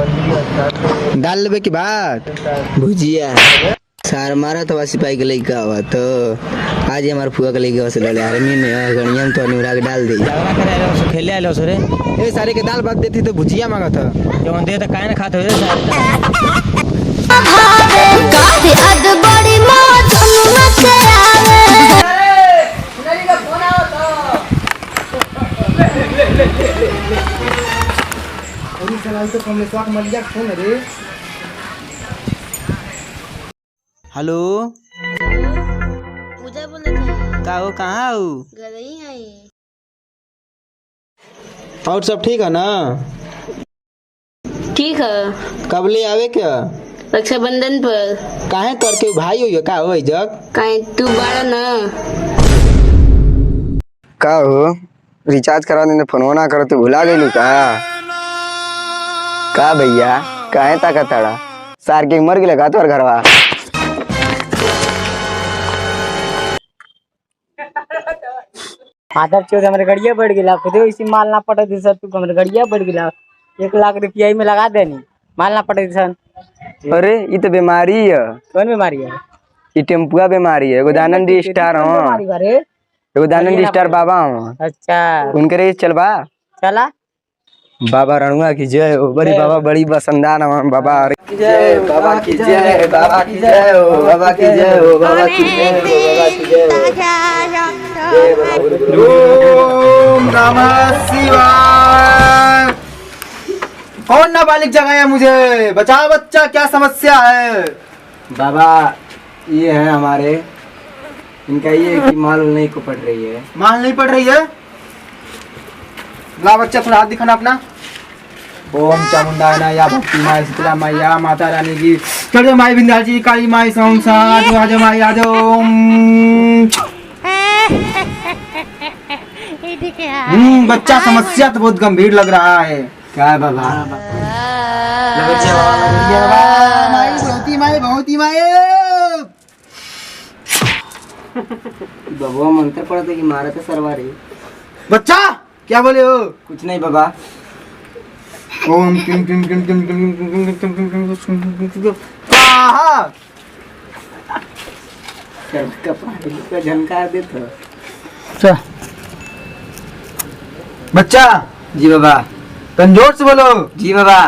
दाल लेबे की बात भुजिया सार मारा तो सिपाही के लड़का हुआ तो आज हमारे फुआ के लड़का से लड़े आर्मी में गणिया में तो निवरा के डाल दे झगड़ा करे आलो सो खेले आलो सो रे ए सारे के दाल भात देती तो भुजिया मांगा था जवन दे त काहे ना खात हो रे काहे अद बड़ी मौज मत आवे नरी का फोन आओ तो अरे चल तो कमले स्वाक मलिया फोन रे। हेलो पूजा बोले थे का हो कहाँ हो घर ही है और सब ठीक है ना? ठीक है कब ले आवे क्या रक्षाबंधन पर काहे कर के भाई हो का हो जग काहे तू बड़ा ना का हो रिचार्ज करा देने फोन ना करो तो भुला गई का भैया काहे ताका ताड़ा सार के मर गेले का तोर घरवा आदर चौदह हमारे गड़िया बढ़ गया खुद इसी माल ना पटे थी सर तू हमारे गड़िया बढ़ गया 1 लाख रुपया में लगा देनी माल ना पटे थी सन। अरे ये तो बीमारी है। कौन बीमारी है? ये टेम्पुआ बीमारी है। एगो दानंदी स्टार हो एगो दानंदी स्टार बाबा हो। अच्छा उनके रेस चलबा चला बाबा रणुआ की जय हो बड़ी बाबा बड़ी बसंदान बाबा जय बाबा की जय बाबा की जय हो बाबा की जय हो बाबा की जय हो बाबा की जय हो। ओम नमः शिवाय। कौन नाबालिग जगाया मुझे बचाओ बच्चा क्या समस्या है? बाबा ये है हमारे इनका ये कि माल नहीं को पड़ रही है। माल नहीं पड़ रही है? ला बच्चा थोड़ा हाथ दिखाना अपना। ओम चामुंडा ना या भक्ति माई शीतला माई या माता रानी की चढ़ माई विंध्याचल काली माई संसा आज माई आज ओम। बच्चा समस्या तो बहुत गंभीर लग रहा है। क्या है बाबा? माई बहुत ही माई बाबा मंत्र पढ़ते कि मारा तो सरवा रही। बच्चा क्या बोले हो? कुछ नहीं बाबा। ओम किम किम किम किम किम किम किम किम किम का झनकार दे तो बच्चा। जी बाबा। तुम जोर से बोलो। जी बाबा।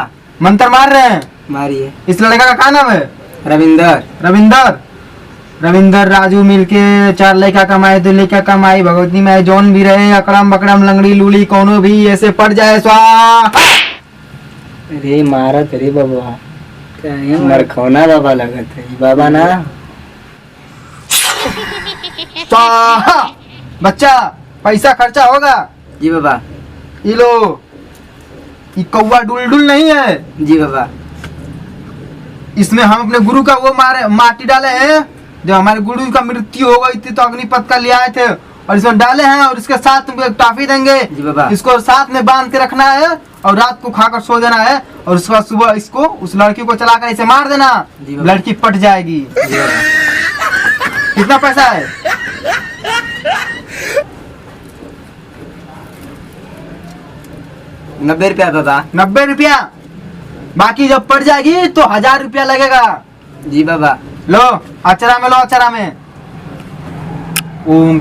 मंत्र मार रहे हैं? मारिए। इस लड़का का क्या नाम है? रविंदर। रविंदर रविंदर राजू मिलके 4 लड़का कमाए 2 लड़का कमाई भगवती में जौन भी रहे अकड़म बकड़म लंगड़ी लूली कोनो भी ऐसे पड़ जाए स्वाहा। अरे मारत रे बाबा मरखौना बाबा लगत है बाबा ना स्वाहा। बच्चा पैसा खर्चा होगा? जी बाबा। ये लो ये कौवा डुलडुल नहीं है? जी बाबा। इसमें हम अपने गुरु का वो माटी डाले हैं जब हमारे गुरु का मृत्यु हो गई थी तो अग्निपथ का ले आए थे और इसमें डाले हैं और इसके साथ तुमको एक टॉफी देंगे। जी बाबा। इसको साथ में बांध के रखना है और रात को खाकर सो देना है और उसके बाद सुबह इसको उस लड़की को चलाकर इसे मार देना। लड़की पट जाएगी। कितना पैसा है? 90 रुपया दादा। 90 रुपया? बाकी जब पड़ जाएगी तो 1000 रुपया लगेगा। जी बाबा। लो अचरा में लो अचरा में। ओम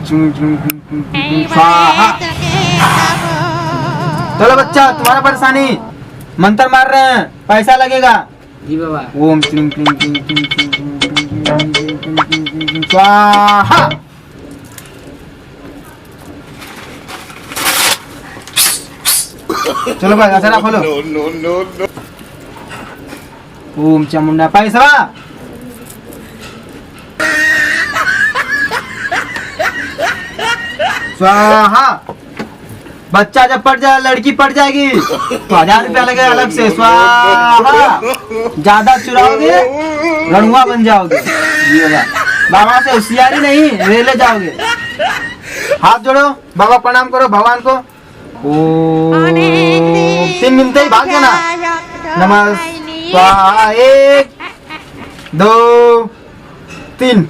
स्वाहा। चलो बच्चा तुम्हारा परेशानी मंत्र मार रहे हैं पैसा लगेगा। जी बाबा। ओम स्वाहा। चलो भाई अचरा खोलो। ओम चामुंडा पैसा स्वाहा। बच्चा जब पड़ जाए लड़की पड़ जाएगी तो 1000 रुपया लगेगा अलग से। स्वाहा। ज्यादा चुराओगे रणुआ बन जाओगे। बाबा से होशियारी नहीं रेले जाओगे। हाथ जोड़ो बाबा प्रणाम करो भगवान को। ओ 3 मिनट ही भाग जाना। नमः स्वाहा 1 2 3।